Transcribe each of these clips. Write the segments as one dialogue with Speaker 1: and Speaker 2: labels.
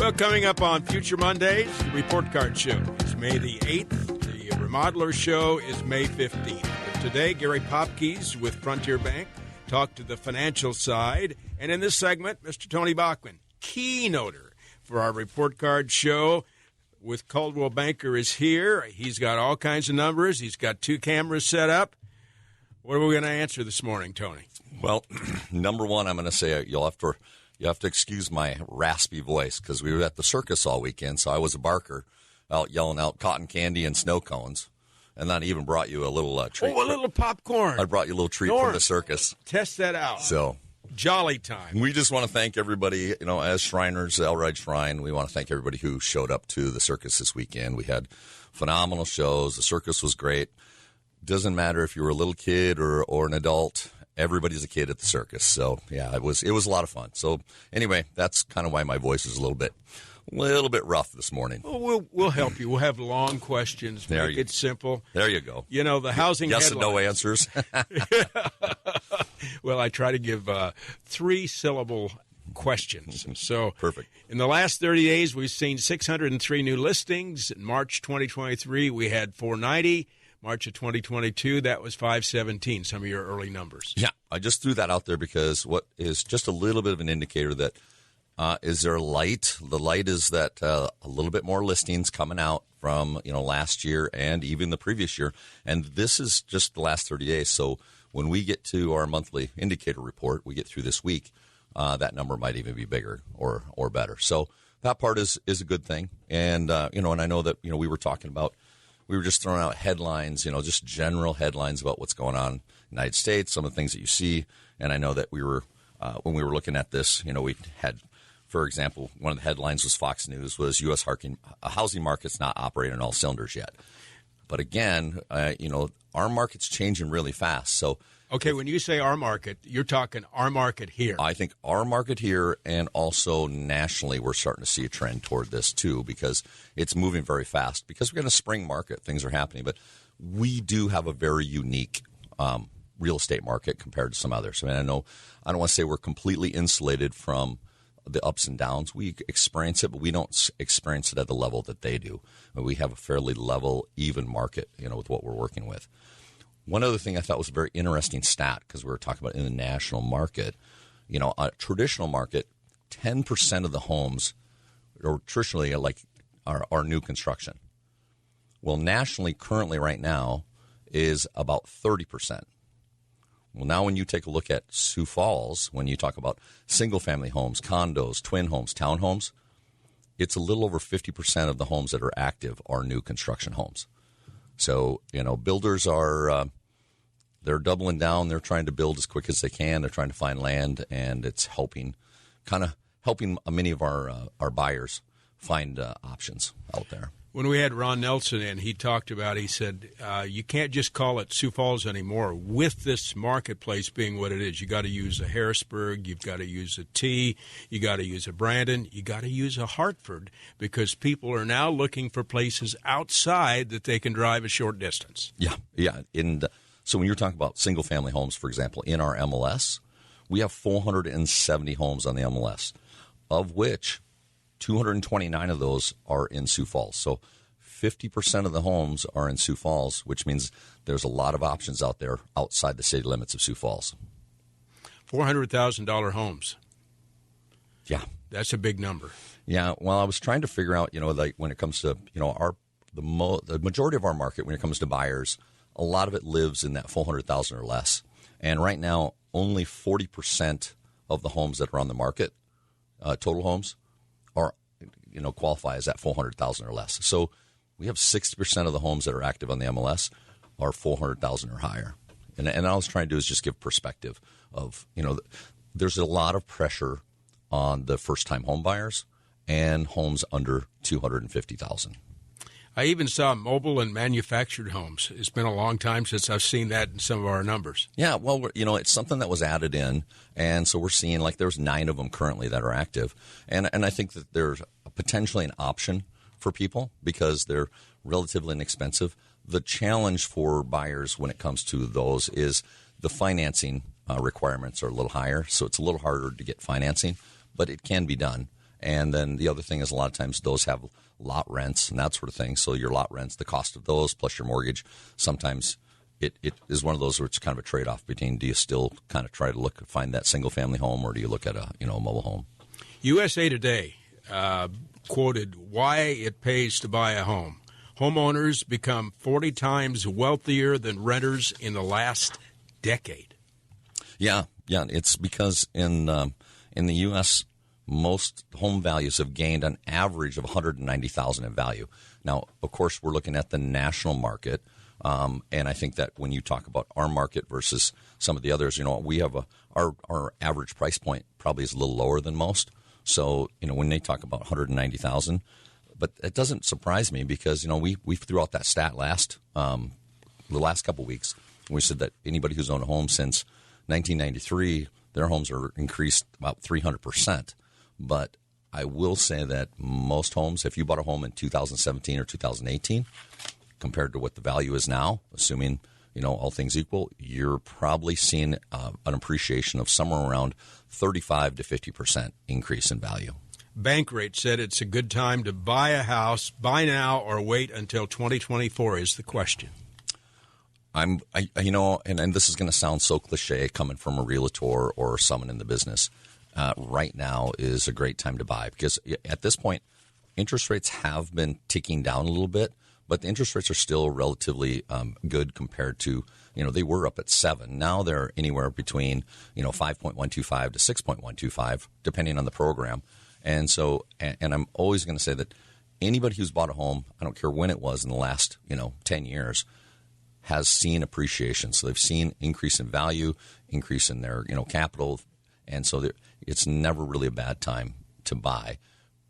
Speaker 1: Well, coming up on Future Mondays, the Report Card Show is May the 8th. The Remodeler Show is May 15th. But today, Gary Popkes with Frontier Bank talked to the financial side. And in this segment, Mr. Tony Bachman, keynoter for our Report Card Show with Coldwell Banker, is here. He's got all kinds of numbers. He's got 2 cameras set up. What are we going to answer this morning, Tony?
Speaker 2: Well, number one, I'm going to say you have to excuse my raspy voice because we were at the circus all weekend, so I was a barker out yelling out cotton candy and snow cones, and then I even brought you a little treat.
Speaker 1: Oh, a little popcorn.
Speaker 2: I brought you a little treat from the circus.
Speaker 1: Test that out.
Speaker 2: So
Speaker 1: jolly time.
Speaker 2: We just want to thank everybody, as Shriners, Elride Shrine, we want to thank everybody who showed up to the circus this weekend. We had phenomenal shows. The circus was great. Doesn't matter if you were a little kid or an adult. Everybody's a kid at the circus. So, yeah, it was a lot of fun. So, anyway, that's kind of why my voice is a little bit rough this morning.
Speaker 1: Well, we'll help you. We'll have long questions. Make it simple.
Speaker 2: There you go.
Speaker 1: The housing
Speaker 2: yes
Speaker 1: headlines.
Speaker 2: And no answers.
Speaker 1: Well, I try to give 3-syllable questions. So
Speaker 2: perfect.
Speaker 1: In the last 30 days, we've seen 603 new listings. In March 2023, we had 490. March of 2022, that was 517, some of your early numbers.
Speaker 2: Yeah, I just threw that out there because what is just a little bit of an indicator that is there light? The light is that a little bit more listings coming out from last year and even the previous year. And this is just the last 30 days. So when we get to our monthly indicator report, we get through this week, that number might even be bigger or better. So that part is a good thing. And, and I know that, we were talking about, we were just throwing out headlines, just general headlines about what's going on in the United States, some of the things that you see. And I know that we were, when we were looking at this, we had, for example, one of the headlines was Fox News was U.S. housing market's not operating on all cylinders yet. But again, our market's changing really fast. So,
Speaker 1: okay, when you say our market, you're talking our market here.
Speaker 2: I think our market here and also nationally we're starting to see a trend toward this too because it's moving very fast because we're in a spring market. Things are happening. But we do have a very unique real estate market compared to some others. I don't want to say we're completely insulated from the ups and downs. We experience it, but we don't experience it at the level that they do. We have a fairly level, even market, with what we're working with. One other thing I thought was a very interesting stat, because we were talking about in the national market, a traditional market, 10% of the homes are traditionally are new construction. Well, nationally, currently right now is about 30%. Well, now when you take a look at Sioux Falls, when you talk about single-family homes, condos, twin homes, townhomes, it's a little over 50% of the homes that are active are new construction homes. So, builders are they're doubling down. They're trying to build as quick as they can. They're trying to find land, and it's helping many of our buyers find options out there.
Speaker 1: When we had Ron Nelson in, he said, you can't just call it Sioux Falls anymore. With this marketplace being what it is, you got to use a Harrisburg, you've got to use a T, you got to use a Brandon, you got to use a Hartford, because people are now looking for places outside that they can drive a short distance.
Speaker 2: Yeah. So when you're talking about single-family homes, for example, in our MLS, we have 470 homes on the MLS, of which 229 of those are in Sioux Falls. So 50% of the homes are in Sioux Falls, which means there's a lot of options out there outside the city limits of Sioux Falls.
Speaker 1: $400,000 homes.
Speaker 2: Yeah.
Speaker 1: That's a big number.
Speaker 2: Yeah. Well, I was trying to figure out, when it comes to, the majority of our market, when it comes to buyers, a lot of it lives in that 400,000 or less. And right now, only 40% of the homes that are on the market, total homes, are qualify as that 400,000 or less. So we have 60% of the homes that are active on the MLS are 400,000 or higher. And all I was trying to do is just give perspective of, there's a lot of pressure on the first-time home buyers and homes under 250,000.
Speaker 1: I even saw mobile and manufactured homes. It's been a long time since I've seen that in some of our numbers.
Speaker 2: Yeah, well, it's something that was added in, and so we're seeing there's 9 of them currently that are active. And I think that there's potentially an option for people because they're relatively inexpensive. The challenge for buyers when it comes to those is the financing requirements are a little higher, so it's a little harder to get financing, but it can be done. And then the other thing is a lot of times those have lot rents and that sort of thing. So your lot rents, the cost of those plus your mortgage, sometimes it is one of those where it's kind of a trade-off between, do you still kind of try to find that single-family home, or do you look at a mobile home?
Speaker 1: USA Today quoted why it pays to buy a home. Homeowners become 40 times wealthier than renters in the last decade.
Speaker 2: Yeah. It's because in the U.S., most home values have gained an average of $190,000 in value. Now, of course, we're looking at the national market, and I think that when you talk about our market versus some of the others, we have our average price point probably is a little lower than most. So, when they talk about $190,000, but it doesn't surprise me because we threw out that stat the last couple of weeks. We said that anybody who's owned a home since 1993, their homes are increased about 300%. But I will say that most homes, if you bought a home in 2017 or 2018, compared to what the value is now, assuming all things equal, you're probably seeing an appreciation of somewhere around 35 to 50% increase in value.
Speaker 1: Bankrate said it's a good time to buy a house. Buy now or wait until 2024 is the question.
Speaker 2: And this is going to sound so cliche coming from a realtor or someone in the business. Right now is a great time to buy because at this point, interest rates have been ticking down a little bit, but the interest rates are still relatively good compared to, they were up at 7. Now they're anywhere between, 5.125 to 6.125, depending on the program. And so, and I'm always going to say that anybody who's bought a home, I don't care when it was in the last, 10 years, has seen appreciation. So they've seen increase in value, increase in their, capital. And so it's never really a bad time to buy.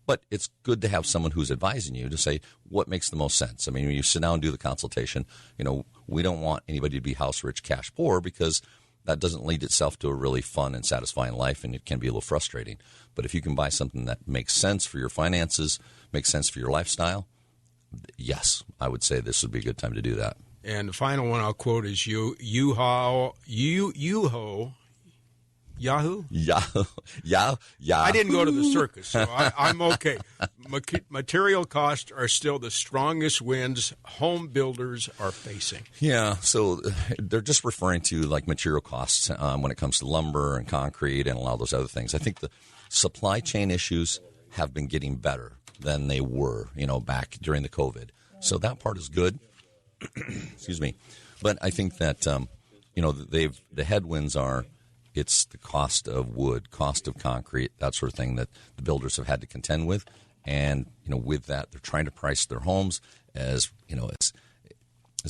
Speaker 2: But it's good to have someone who's advising you to say what makes the most sense. I mean, when you sit down and do the consultation, we don't want anybody to be house rich, cash poor, because that doesn't lead itself to a really fun and satisfying life, and it can be a little frustrating. But if you can buy something that makes sense for your finances, makes sense for your lifestyle, yes, I would say this would be a good time to do that.
Speaker 1: And the final one I'll quote is Yahoo.
Speaker 2: Yeah.
Speaker 1: I didn't go to the circus, so I'm okay. Material costs are still the strongest winds home builders are facing.
Speaker 2: Yeah, so they're just referring to like material costs when it comes to lumber and concrete and a lot of those other things. I think the supply chain issues have been getting better than they were, back during the COVID. So that part is good. Excuse me. But I think that, the headwinds are, it's the cost of wood, cost of concrete, that sort of thing that the builders have had to contend with. And, with that, they're trying to price their homes as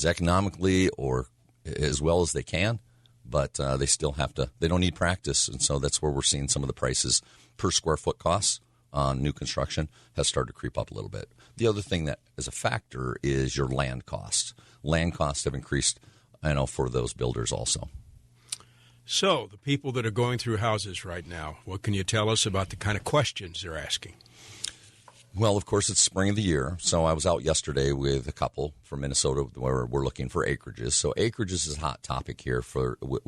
Speaker 2: economically or as well as they can. But they still have to, they don't need practice. And so that's where we're seeing some of the prices per square foot costs on new construction has started to creep up a little bit. The other thing that is a factor is your land costs. Land costs have increased, for those builders also.
Speaker 1: So the people that are going through houses right now, what can you tell us about the kind of questions they're asking?
Speaker 2: Well, of course, it's spring of the year. So I was out yesterday with a couple from Minnesota where we're looking for acreages. So acreages is a hot topic here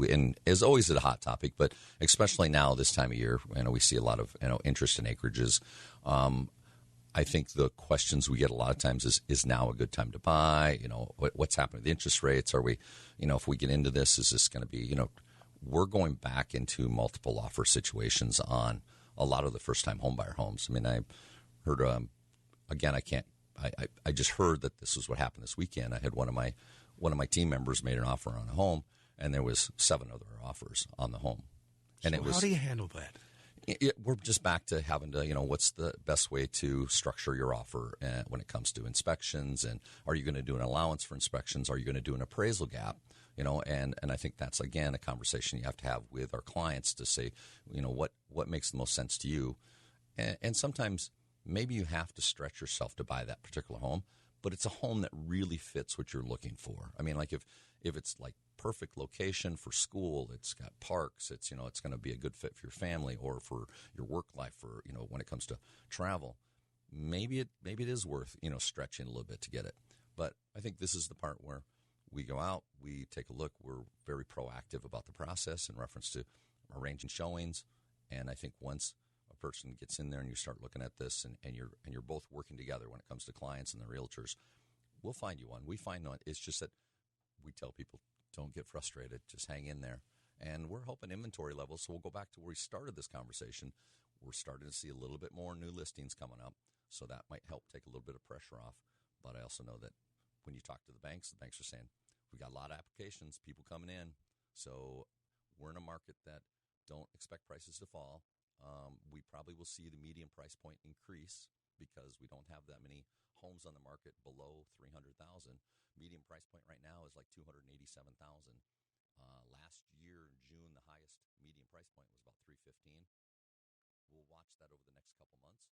Speaker 2: and is always a hot topic, but especially now this time of year, we see a lot of interest in acreages. I think the questions we get a lot of times is now a good time to buy? What's happening with the interest rates? Are we, if we get into this, is this going to be, we're going back into multiple offer situations on a lot of the first-time homebuyer homes. I mean, I heard, again, I just heard that this is what happened this weekend. I had one of my team members made an offer on a home, and there was 7 other offers on the home. And
Speaker 1: so how do you handle that?
Speaker 2: We're just back to having to, what's the best way to structure your offer when it comes to inspections, and are you going to do an allowance for inspections? Are you going to do an appraisal gap? And I think that's, again, a conversation you have to have with our clients to say, what makes the most sense to you. And sometimes maybe you have to stretch yourself to buy that particular home, but it's a home that really fits what you're looking for. I mean, like if it's like perfect location for school, it's got parks, it's going to be a good fit for your family or for your work life, or when it comes to travel, maybe it is worth stretching a little bit to get it. But I think this is the part where we go out, we take a look, we're very proactive about the process in reference to arranging showings, and I think once a person gets in there and you start looking at this, and you're both working together when it comes to clients and the realtors, we'll find you one. We find one. It's just that we tell people, don't get frustrated. Just hang in there. And we're hoping inventory levels, so we'll go back to where we started this conversation. We're starting to see a little bit more new listings coming up, so that might help take a little bit of pressure off. But I also know that when you talk to the banks are saying, we got a lot of applications, people coming in. So we're in a market that don't expect prices to fall. We probably will see the median price point increase because we don't have that many homes on the market below $300,000. Median price point right now is like $287,000. Last year in June, the highest median price point was about $315,000. We'll watch that over the next couple months.